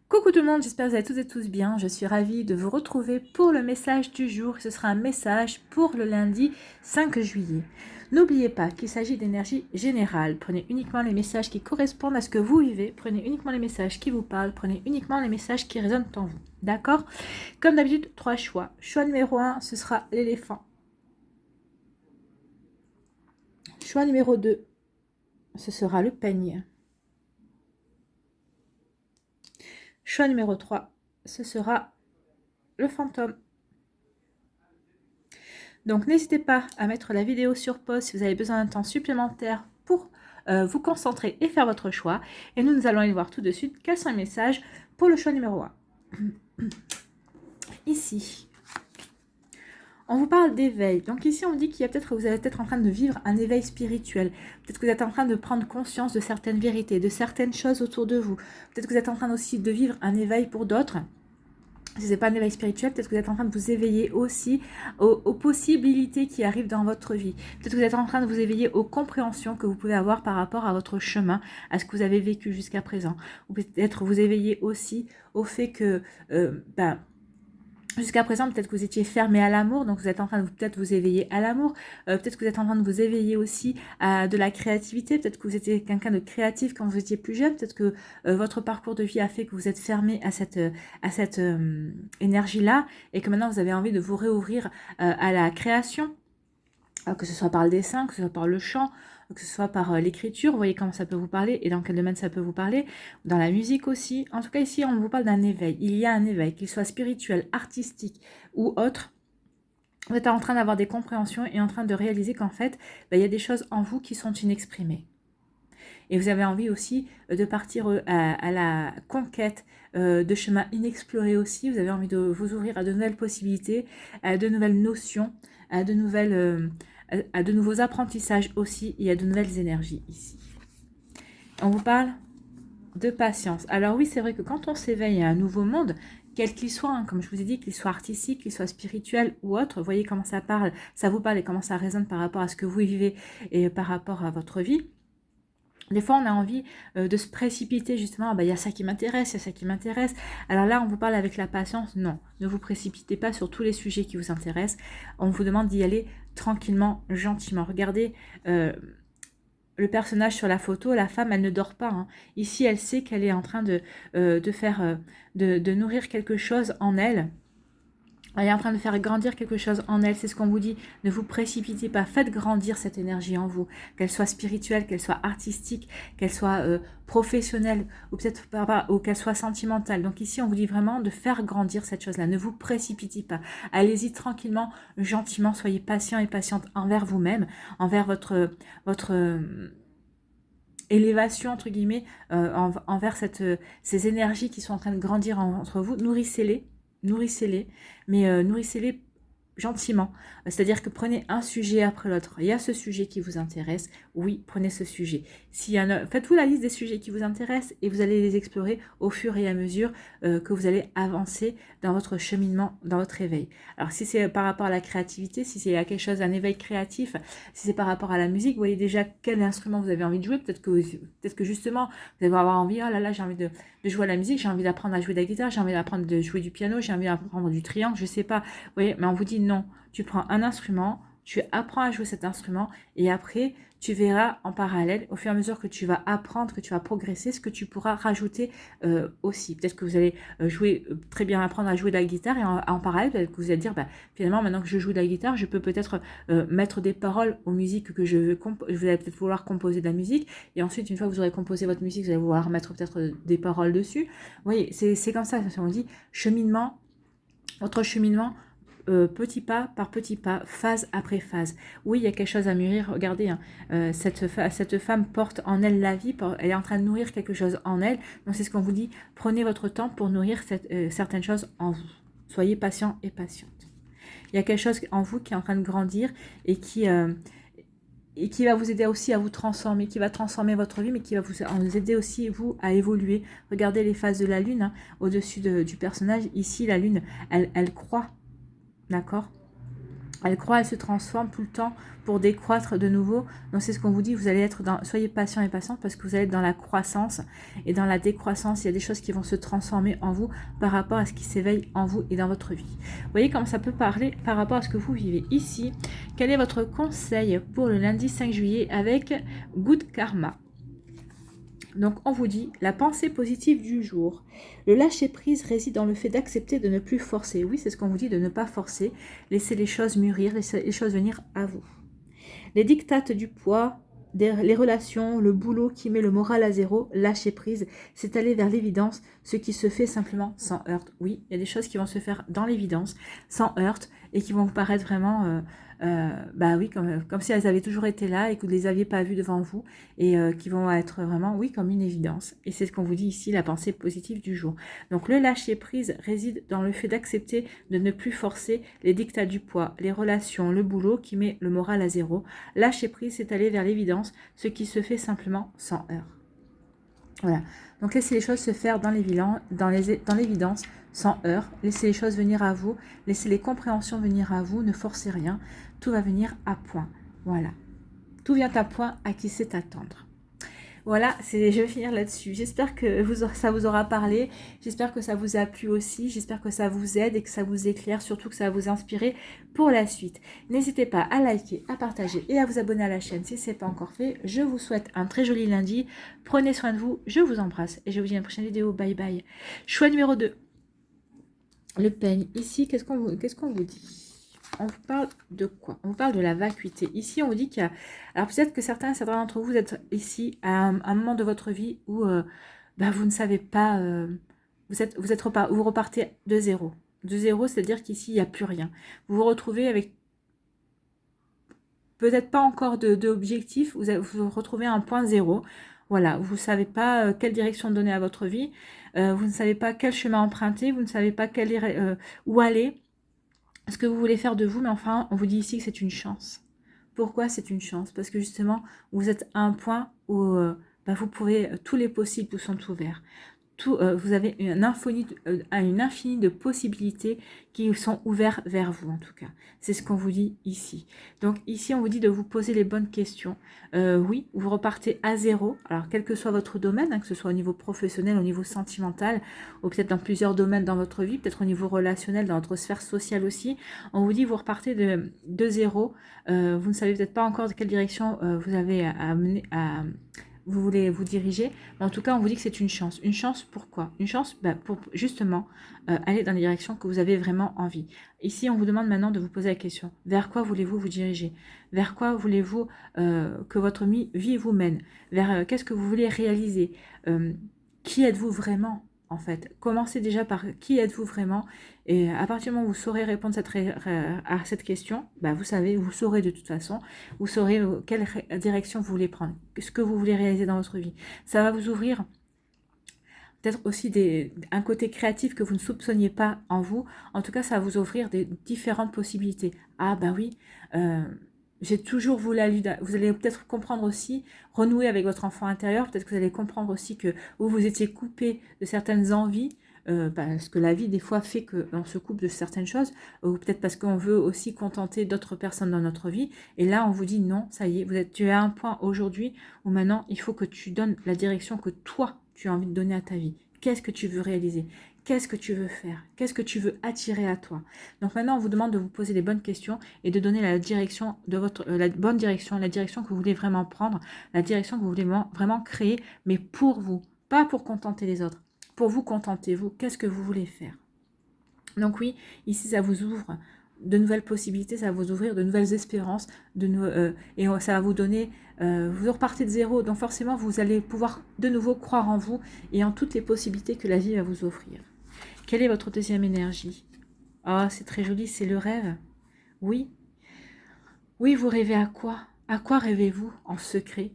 Coucou tout le monde, j'espère que vous allez toutes et tous bien. Je suis ravie de vous retrouver pour le message du jour. Ce sera un message pour le lundi 5 juillet. N'oubliez pas qu'il s'agit d'énergie générale. Prenez uniquement les messages qui correspondent à ce que vous vivez. Prenez uniquement les messages qui vous parlent. Prenez uniquement les messages qui résonnent en vous. D'accord? Comme d'habitude, 3 choix. Choix numéro 1, ce sera l'éléphant. Choix numéro 2, ce sera le peigne. Choix numéro 3, ce sera le fantôme. Donc n'hésitez pas à mettre la vidéo sur pause si vous avez besoin d'un temps supplémentaire pour vous concentrer et faire votre choix. Et nous allons aller voir tout de suite quels sont les messages pour le choix numéro 1. Ici, on vous parle d'éveil. Donc ici, on dit qu'il y a peut-être que vous êtes peut-être en train de vivre un éveil spirituel. Peut-être que vous êtes en train de prendre conscience de certaines vérités, de certaines choses autour de vous. Peut-être que vous êtes en train aussi de vivre un éveil pour d'autres. Si ce n'est pas un éveil spirituel, peut-être que vous êtes en train de vous éveiller aussi aux possibilités qui arrivent dans votre vie. Peut-être que vous êtes en train de vous éveiller aux compréhensions que vous pouvez avoir par rapport à votre chemin, à ce que vous avez vécu jusqu'à présent. Ou peut-être vous éveiller aussi au fait que jusqu'à présent, peut-être que vous étiez fermé à l'amour, donc vous êtes en train de peut-être vous éveiller à l'amour. Peut-être que vous êtes en train de vous éveiller aussi à de la créativité. Peut-être que vous étiez quelqu'un de créatif quand vous étiez plus jeune. Peut-être que votre parcours de vie a fait que vous êtes fermé à cette énergie-là et que maintenant vous avez envie de vous réouvrir à la création. Que ce soit par le dessin, que ce soit par le chant, que ce soit par l'écriture, vous voyez comment ça peut vous parler et dans quel domaine ça peut vous parler, dans la musique aussi. En tout cas, ici, on vous parle d'un éveil. Il y a un éveil, qu'il soit spirituel, artistique ou autre. Vous êtes en train d'avoir des compréhensions et en train de réaliser qu'en fait, il y a des choses en vous qui sont inexprimées. Et vous avez envie aussi de partir à la conquête de chemins inexplorés aussi. Vous avez envie de vous ouvrir à de nouvelles possibilités, à de nouvelles notions, à de nouveaux apprentissages aussi et à de nouvelles énergies ici. On vous parle de patience. Alors oui, c'est vrai que quand on s'éveille à un nouveau monde, quel qu'il soit, hein, comme je vous ai dit, qu'il soit artistique, qu'il soit spirituel ou autre, vous voyez comment ça parle, ça vous parle et comment ça résonne par rapport à ce que vous vivez et par rapport à votre vie. Des fois, on a envie de se précipiter justement, il y a ça qui m'intéresse, il y a ça qui m'intéresse. Alors là, on vous parle avec la patience. Non, ne vous précipitez pas sur tous les sujets qui vous intéressent. On vous demande d'y aller tranquillement, gentiment. Regardez le personnage sur la photo, la femme, elle ne dort pas. Hein. Ici, elle sait qu'elle est en train de nourrir quelque chose en elle. Elle est en train de faire grandir quelque chose en elle, c'est ce qu'on vous dit. Ne vous précipitez pas, faites grandir cette énergie en vous, qu'elle soit spirituelle, qu'elle soit artistique, qu'elle soit professionnelle, ou peut-être ou qu'elle soit sentimentale. Donc ici, on vous dit vraiment de faire grandir cette chose-là. Ne vous précipitez pas. Allez-y tranquillement, gentiment, soyez patient et patiente envers vous-même, envers votre élévation, entre guillemets, envers ces énergies qui sont en train de grandir entre vous. Nourrissez-les, mais nourrissez-les gentiment. C'est-à-dire que prenez un sujet après l'autre. Il y a ce sujet qui vous intéresse, oui, prenez ce sujet. Faites-vous la liste des sujets qui vous intéressent et vous allez les explorer au fur et à mesure que vous allez avancer dans votre cheminement, dans votre éveil. Alors si c'est par rapport à la créativité, si c'est à quelque chose, un éveil créatif, si c'est par rapport à la musique, vous voyez déjà quel instrument vous avez envie de jouer. Peut-être que justement, vous allez avoir envie, oh là là, j'ai envie de jouer à la musique, j'ai envie d'apprendre à jouer de la guitare, j'ai envie d'apprendre de jouer du piano, j'ai envie d'apprendre du triangle, je sais pas. Vous voyez, mais on vous dit non, tu prends un instrument, tu apprends à jouer cet instrument et après tu verras en parallèle, au fur et à mesure que tu vas apprendre, que tu vas progresser, ce que tu pourras rajouter aussi. Peut-être que vous allez très bien apprendre à jouer de la guitare et en parallèle, peut-être que vous allez dire, finalement, maintenant que je joue de la guitare, je peux peut-être mettre des paroles aux musiques que je veux. Vous allez peut-être vouloir composer de la musique et ensuite, une fois que vous aurez composé votre musique, vous allez vouloir mettre peut-être des paroles dessus. Vous voyez, c'est comme ça, on dit cheminement, votre cheminement, petit pas par petit pas, phase après phase. Oui, il y a quelque chose à mûrir. Regardez, hein, cette femme porte en elle la vie, elle est en train de nourrir quelque chose en elle. Donc c'est ce qu'on vous dit, prenez votre temps pour nourrir certaines choses en vous. Soyez patient et patiente. Il y a quelque chose en vous qui est en train de grandir et qui va vous aider aussi à vous transformer, qui va transformer votre vie, mais qui va vous aider aussi, vous, à évoluer. Regardez les phases de la lune, hein, au-dessus du personnage. Ici, la lune, elle croît. D'accord? Elle croît, elle se transforme tout le temps pour décroître de nouveau. Donc c'est ce qu'on vous dit, vous allez être dans, soyez patient et patiente parce que vous allez être dans la croissance et dans la décroissance. Il y a des choses qui vont se transformer en vous par rapport à ce qui s'éveille en vous et dans votre vie. Vous voyez comment ça peut parler par rapport à ce que vous vivez ici. Quel est votre conseil pour le lundi 5 juillet avec Good Karma? Donc on vous dit la pensée positive du jour. Le lâcher prise réside dans le fait d'accepter de ne plus forcer. Oui, c'est ce qu'on vous dit, de ne pas forcer. Laissez les choses mûrir, laissez les choses venir à vous. Les dictates du poids, les relations, le boulot qui met le moral à zéro, lâcher prise, c'est aller vers l'évidence, ce qui se fait simplement sans heurte. Oui, il y a des choses qui vont se faire dans l'évidence, sans heurte, et qui vont vous paraître vraiment, bah oui, comme si elles avaient toujours été là et que vous ne les aviez pas vues devant vous, et qui vont être vraiment, oui, comme une évidence. Et c'est ce qu'on vous dit ici, la pensée positive du jour. Donc le lâcher prise réside dans le fait d'accepter de ne plus forcer les dictats du poids, les relations, le boulot qui met le moral à zéro. Lâcher prise, c'est aller vers l'évidence, ce qui se fait simplement sans heurts. Voilà. Donc laissez les choses se faire dans l'évidence, sans heurts. Laissez les choses venir à vous. Laissez les compréhensions venir à vous. Ne forcez rien. Tout va venir à point. Voilà. Tout vient à point à qui sait attendre. Voilà, je vais finir là-dessus. J'espère que ça vous aura parlé. J'espère que ça vous a plu aussi. J'espère que ça vous aide et que ça vous éclaire. Surtout que ça va vous inspirer pour la suite. N'hésitez pas à liker, à partager et à vous abonner à la chaîne si ce n'est pas encore fait. Je vous souhaite un très joli lundi. Prenez soin de vous. Je vous embrasse et je vous dis à une prochaine vidéo. Bye bye. Choix numéro 2. Le peigne. Ici, qu'est-ce qu'on vous dit? On vous parle de quoi? On vous parle de la vacuité. Ici, on vous dit qu'il y a... Alors peut-être que certains d'entre vous êtes ici à un moment de votre vie où bah, vous ne savez pas... vous repartez de zéro. De zéro, c'est-à-dire qu'ici, il n'y a plus rien. Vous vous retrouvez avec peut-être pas encore d'objectif. Vous vous retrouvez à un point zéro. Voilà, vous ne savez pas quelle direction donner à votre vie. Vous ne savez pas quel chemin emprunter. Vous ne savez pas où aller. Ce que vous voulez faire de vous, mais enfin, on vous dit ici que c'est une chance. Pourquoi c'est une chance? Parce que justement, vous êtes à un point où bah, vous pouvez, tous les possibles vous sont ouverts. Vous avez une infinie de possibilités qui sont ouvertes vers vous, en tout cas. C'est ce qu'on vous dit ici. Donc ici, on vous dit de vous poser les bonnes questions. Oui, vous repartez à zéro. Alors, quel que soit votre domaine, hein, que ce soit au niveau professionnel, au niveau sentimental, ou peut-être dans plusieurs domaines dans votre vie, peut-être au niveau relationnel, dans votre sphère sociale aussi, on vous dit vous repartez de zéro. Vous ne savez peut-être pas encore de quelle direction vous avez vous voulez vous diriger, mais en tout cas, on vous dit que c'est une chance. Une chance pourquoi? Une chance pour justement aller dans les directions que vous avez vraiment envie. Ici, on vous demande maintenant de vous poser la question. Vers quoi voulez-vous vous diriger? Vers quoi voulez-vous que votre vie vous mène? Vers qu'est-ce que vous voulez réaliser? Qui êtes-vous vraiment? En fait, commencez déjà par qui êtes-vous vraiment, et à partir du moment où vous saurez répondre à cette question, bah vous saurez de toute façon, vous saurez quelle direction vous voulez prendre, ce que vous voulez réaliser dans votre vie. Ça va vous ouvrir peut-être aussi un côté créatif que vous ne soupçonniez pas en vous. En tout cas, ça va vous offrir des différentes possibilités. Ah bah oui, j'ai toujours voulu vous allez peut-être comprendre aussi, renouer avec votre enfant intérieur, peut-être que vous allez comprendre aussi que vous étiez coupé de certaines envies, parce que la vie des fois fait qu'on se coupe de certaines choses, ou peut-être parce qu'on veut aussi contenter d'autres personnes dans notre vie, et là on vous dit non, ça y est, tu es à un point aujourd'hui où maintenant il faut que tu donnes la direction que toi tu as envie de donner à ta vie. Qu'est-ce que tu veux réaliser? Qu'est-ce que tu veux faire? Qu'est-ce que tu veux attirer à toi? Donc maintenant, on vous demande de vous poser les bonnes questions et de donner la direction de la bonne direction, la direction que vous voulez vraiment prendre, la direction que vous voulez vraiment créer, mais pour vous, pas pour contenter les autres. Pour vous contenter, vous, qu'est-ce que vous voulez faire? Donc oui, ici, ça vous ouvre de nouvelles possibilités, ça va vous ouvrir de nouvelles espérances, et ça va vous donner, vous repartez de zéro, donc forcément, vous allez pouvoir de nouveau croire en vous et en toutes les possibilités que la vie va vous offrir. Quelle est votre deuxième énergie? Ah, c'est très joli, c'est le rêve. Oui. Oui, vous rêvez à quoi? À quoi rêvez-vous en secret?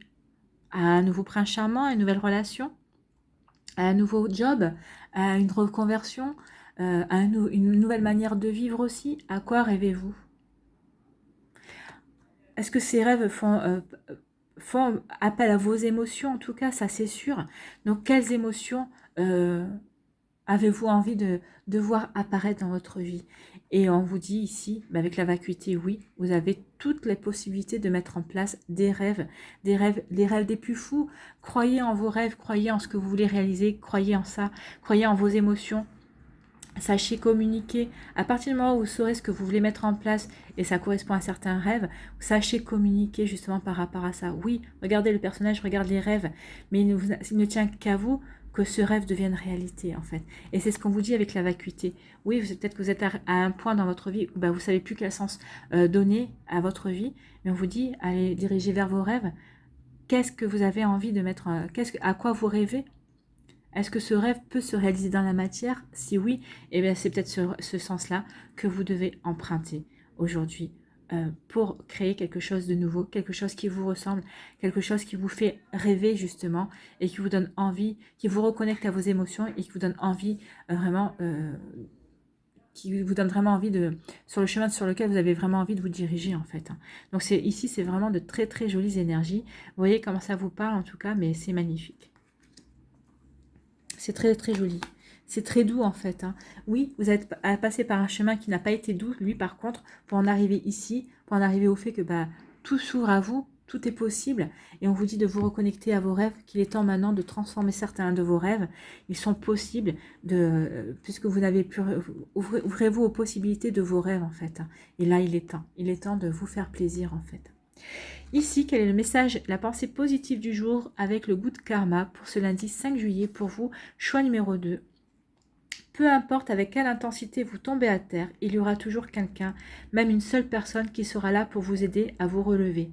À un nouveau prince charmant, à une nouvelle relation? À un nouveau job? À une reconversion? À une nouvelle manière de vivre aussi? À quoi rêvez-vous? Est-ce que ces rêves font appel à vos émotions? En tout cas, ça c'est sûr. Donc, quelles émotions avez-vous envie de voir apparaître dans votre vie? Et on vous dit ici, avec la vacuité, oui, vous avez toutes les possibilités de mettre en place des rêves, les rêves des plus fous. Croyez en vos rêves, croyez en ce que vous voulez réaliser, croyez en ça, croyez en vos émotions. Sachez communiquer. À partir du moment où vous saurez ce que vous voulez mettre en place et ça correspond à certains rêves, sachez communiquer justement par rapport à ça. Oui, regardez le personnage, regardez les rêves, mais il ne tient qu'à vous que ce rêve devienne réalité en fait. Et c'est ce qu'on vous dit avec la vacuité. Oui, peut-être que vous êtes à un point dans votre vie où vous ne savez plus quel sens donner à votre vie, mais on vous dit, allez diriger vers vos rêves. Qu'est-ce que vous avez envie de mettre, à quoi vous rêvez? Est-ce que ce rêve peut se réaliser dans la matière? Si oui, eh bien c'est peut-être ce sens-là que vous devez emprunter aujourd'hui pour créer quelque chose de nouveau, quelque chose qui vous ressemble, quelque chose qui vous fait rêver justement et qui vous donne envie, qui vous reconnecte à vos émotions et qui vous donne envie qui vous donne vraiment envie sur le chemin sur lequel vous avez vraiment envie de vous diriger en fait. Donc ici, c'est vraiment de très très jolies énergies. Vous voyez comment ça vous parle en tout cas, mais c'est magnifique. C'est très très joli. C'est très doux en fait. Oui, vous êtes passé par un chemin qui n'a pas été doux. Lui par contre, pour en arriver ici, pour en arriver au fait que tout s'ouvre à vous, tout est possible. Et on vous dit de vous reconnecter à vos rêves, qu'il est temps maintenant de transformer certains de vos rêves. Ils sont possibles, puisque vous n'avez plus... Ouvrez-vous aux possibilités de vos rêves en fait. Et là, il est temps. Il est temps de vous faire plaisir en fait. Ici, quel est le message, la pensée positive du jour avec le goût de karma pour ce lundi 5 juillet pour vous, choix numéro 2. Peu importe avec quelle intensité vous tombez à terre, il y aura toujours quelqu'un, même une seule personne qui sera là pour vous aider à vous relever.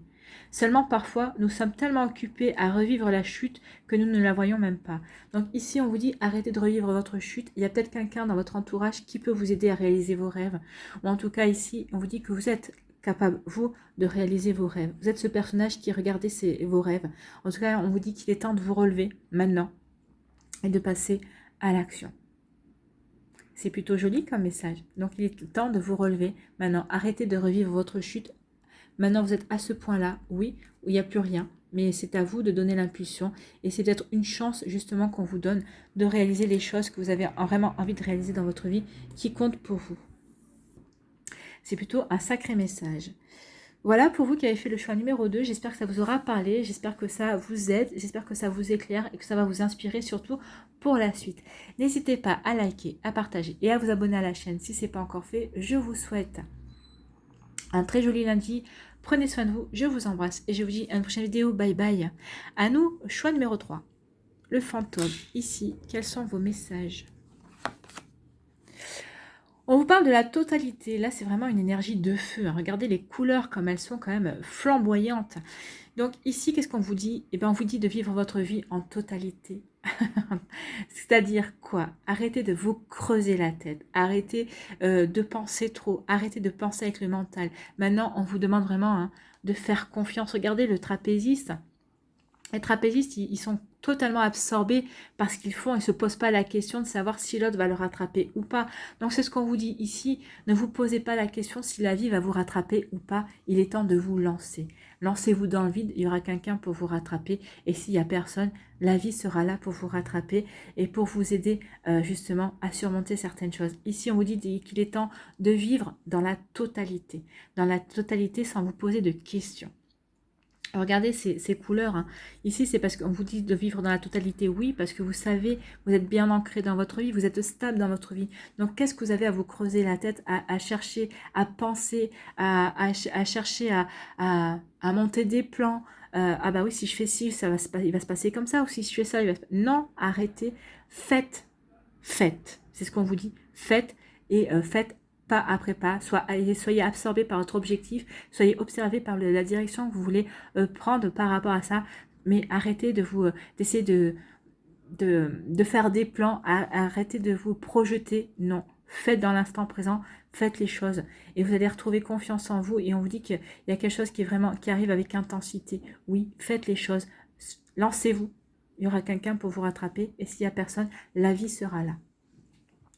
Seulement parfois, nous sommes tellement occupés à revivre la chute que nous ne la voyons même pas. Donc ici, on vous dit arrêtez de revivre votre chute. Il y a peut-être quelqu'un dans votre entourage qui peut vous aider à réaliser vos rêves. Ou en tout cas ici, on vous dit que vous êtes capable, vous, de réaliser vos rêves. Vous êtes ce personnage qui regardez vos rêves. En tout cas, on vous dit qu'il est temps de vous relever maintenant et de passer à l'action. C'est plutôt joli comme message. Donc, il est temps de vous relever. Maintenant, arrêtez de revivre votre chute. Maintenant, vous êtes à ce point-là, oui, où il n'y a plus rien. Mais c'est à vous de donner l'impulsion. Et c'est peut-être une chance, justement, qu'on vous donne de réaliser les choses que vous avez vraiment envie de réaliser dans votre vie qui comptent pour vous. C'est plutôt un sacré message. Voilà pour vous qui avez fait le choix numéro 2. J'espère que ça vous aura parlé. J'espère que ça vous aide. J'espère que ça vous éclaire et que ça va vous inspirer surtout pour la suite. N'hésitez pas à liker, à partager et à vous abonner à la chaîne si ce n'est pas encore fait. Je vous souhaite un très joli lundi. Prenez soin de vous. Je vous embrasse et je vous dis à une prochaine vidéo. Bye bye. À nous, choix numéro 3. Le fantôme. Ici, quels sont vos messages ? On vous parle de la totalité. Là, c'est vraiment une énergie de feu. Regardez les couleurs comme elles sont quand même flamboyantes. Donc ici, qu'est-ce qu'on vous dit? Eh bien, on vous dit de vivre votre vie en totalité. C'est-à-dire quoi? Arrêtez de vous creuser la tête. Arrêtez de penser trop. Arrêtez de penser avec le mental. Maintenant, on vous demande vraiment de faire confiance. Regardez le trapéziste. Les trapézistes, ils sont totalement absorbés par ce qu'ils font et ne se posent pas la question de savoir si l'autre va le rattraper ou pas. Donc c'est ce qu'on vous dit ici, ne vous posez pas la question si la vie va vous rattraper ou pas, il est temps de vous lancer. Lancez-vous dans le vide, il y aura quelqu'un pour vous rattraper et s'il n'y a personne, la vie sera là pour vous rattraper et pour vous aider justement à surmonter certaines choses. Ici on vous dit qu'il est temps de vivre dans la totalité sans vous poser de questions. Regardez ces couleurs. Ici, c'est parce qu'on vous dit de vivre dans la totalité, oui, parce que vous savez, vous êtes bien ancré dans votre vie, vous êtes stable dans votre vie. Donc, qu'est-ce que vous avez à vous creuser la tête, à chercher, à penser, à chercher à monter des plans ah bah oui, si je fais ci, il va se passer comme ça, ou si je fais ça, il va se... Non, arrêtez, faites. C'est ce qu'on vous dit, faites et faites pas après pas, soyez absorbé par votre objectif, soyez observé par la direction que vous voulez prendre par rapport à ça, mais arrêtez d'essayer de faire des plans, arrêtez de vous projeter, non, faites dans l'instant présent, faites les choses et vous allez retrouver confiance en vous et on vous dit qu'il y a quelque chose qui arrive avec intensité, oui, faites les choses, lancez-vous, il y aura quelqu'un pour vous rattraper et s'il n'y a personne, la vie sera là.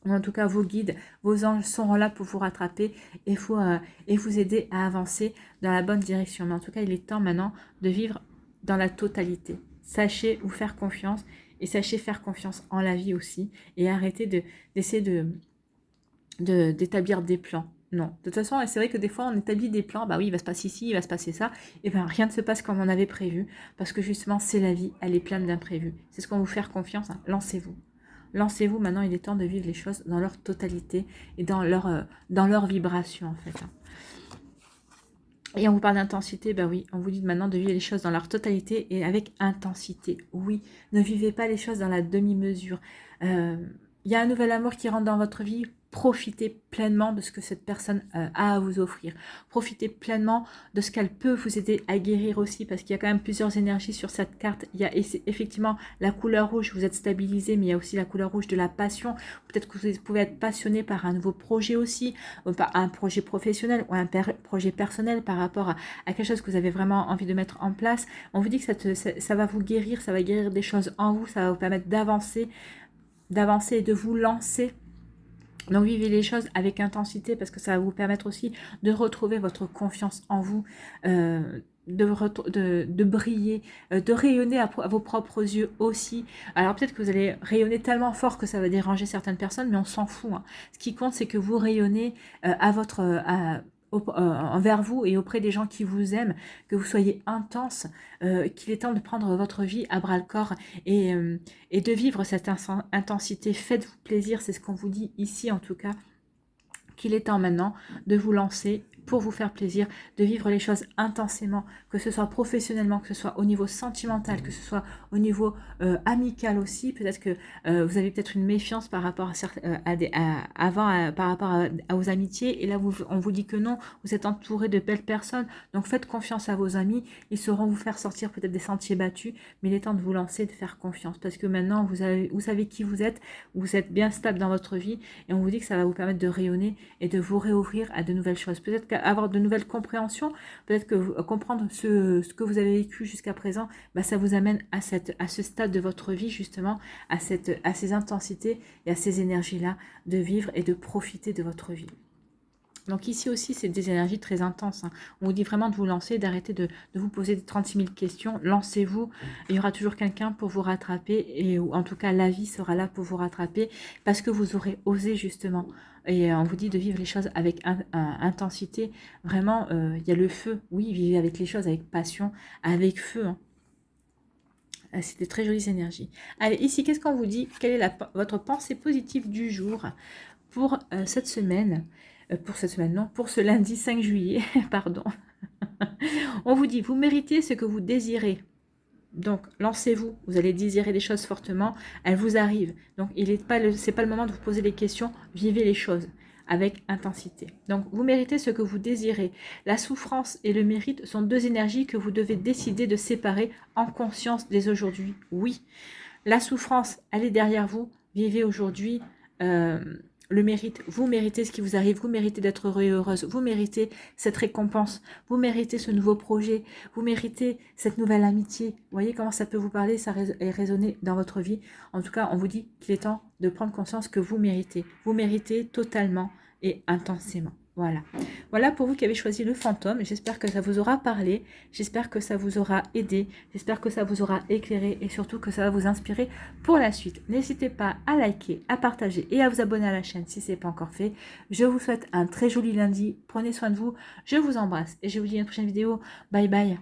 Ou en tout cas, vos guides, vos anges seront là pour vous rattraper et vous aider à avancer dans la bonne direction. Mais en tout cas, il est temps maintenant de vivre dans la totalité. Sachez vous faire confiance et sachez faire confiance en la vie aussi et arrêtez d'essayer d'établir des plans. Non, de toute façon, c'est vrai que des fois, on établit des plans, bah oui, il va se passer ici, il va se passer ça, et bien rien ne se passe comme on avait prévu, parce que justement, c'est la vie, elle est pleine d'imprévus. C'est ce qu'on vous faire confiance, hein. Lancez-vous. Lancez-vous, maintenant, il est temps de vivre les choses dans leur totalité et dans leur vibration, en fait. Et on vous parle d'intensité, ben oui, on vous dit maintenant de vivre les choses dans leur totalité et avec intensité. Oui, ne vivez pas les choses dans la demi-mesure. Il y a un nouvel amour qui rentre dans votre vie. Profitez pleinement de ce que cette personne a à vous offrir. Profitez pleinement de ce qu'elle peut vous aider à guérir aussi, parce qu'il y a quand même plusieurs énergies sur cette carte. Il y a effectivement la couleur rouge, vous êtes stabilisé, mais il y a aussi la couleur rouge de la passion. Peut-être que vous pouvez être passionné par un nouveau projet aussi, par un projet professionnel ou un projet personnel par rapport à quelque chose que vous avez vraiment envie de mettre en place. On vous dit que ça va vous guérir, ça va guérir des choses en vous, ça va vous permettre d'avancer et de vous lancer. Donc vivez les choses avec intensité, parce que ça va vous permettre aussi de retrouver votre confiance en vous, de briller, de rayonner à vos propres yeux aussi. Alors peut-être que vous allez rayonner tellement fort que ça va déranger certaines personnes, mais on s'en fout, hein. Ce qui compte, c'est que vous rayonnez envers vous et auprès des gens qui vous aiment, que vous soyez intense, qu'il est temps de prendre votre vie à bras-le-corps et de vivre cette intensité. Faites-vous plaisir, c'est ce qu'on vous dit ici en tout cas, qu'il est temps maintenant de vous lancer pour vous faire plaisir, de vivre les choses intensément, que ce soit professionnellement, que ce soit au niveau sentimental, que ce soit au niveau amical aussi. Peut-être que vous avez peut-être une méfiance par rapport par rapport à vos amitiés, et là on vous dit que non, vous êtes entouré de belles personnes, donc faites confiance à vos amis, ils sauront vous faire sortir peut-être des sentiers battus, mais il est temps de vous lancer, de faire confiance, parce que maintenant vous savez qui vous êtes bien stable dans votre vie, et on vous dit que ça va vous permettre de rayonner et de vous réouvrir à de nouvelles choses. Peut-être qu'avoir de nouvelles compréhensions, peut-être que comprendre ce que vous avez vécu jusqu'à présent, bah, ça vous amène à ce stade de votre vie, justement, à ces intensités et à ces énergies-là de vivre et de profiter de votre vie. Donc ici aussi, c'est des énergies très intenses, hein. On vous dit vraiment de vous lancer, d'arrêter de vous poser 36 000 questions. Lancez-vous, il y aura toujours quelqu'un pour vous rattraper, et ou en tout cas la vie sera là pour vous rattraper, parce que vous aurez osé justement. Et on vous dit de vivre les choses avec intensité. Vraiment, il y a le feu. Oui, vivez avec les choses avec passion, avec feu, hein. C'est des très jolies énergies. Allez, ici, qu'est-ce qu'on vous dit? Quelle est votre pensée positive du jour pour cette semaine? Pour ce lundi 5 juillet, pardon. On vous dit, vous méritez ce que vous désirez. Donc, lancez-vous, vous allez désirer des choses fortement, elles vous arrivent. Donc, c'est pas le moment de vous poser des questions, vivez les choses avec intensité. Donc, vous méritez ce que vous désirez. La souffrance et le mérite sont deux énergies que vous devez décider de séparer en conscience dès aujourd'hui. Oui, la souffrance, elle est derrière vous, vivez aujourd'hui le mérite, vous méritez ce qui vous arrive, vous méritez d'être heureux et heureuse, vous méritez cette récompense, vous méritez ce nouveau projet, vous méritez cette nouvelle amitié. Vous voyez comment ça peut vous parler, ça résonner dans votre vie. En tout cas, on vous dit qu'il est temps de prendre conscience que vous méritez totalement et intensément. Voilà. Voilà pour vous qui avez choisi le fantôme. J'espère que ça vous aura parlé. J'espère que ça vous aura aidé. J'espère que ça vous aura éclairé et surtout que ça va vous inspirer pour la suite. N'hésitez pas à liker, à partager et à vous abonner à la chaîne si ce n'est pas encore fait. Je vous souhaite un très joli lundi. Prenez soin de vous. Je vous embrasse et je vous dis à une prochaine vidéo. Bye bye.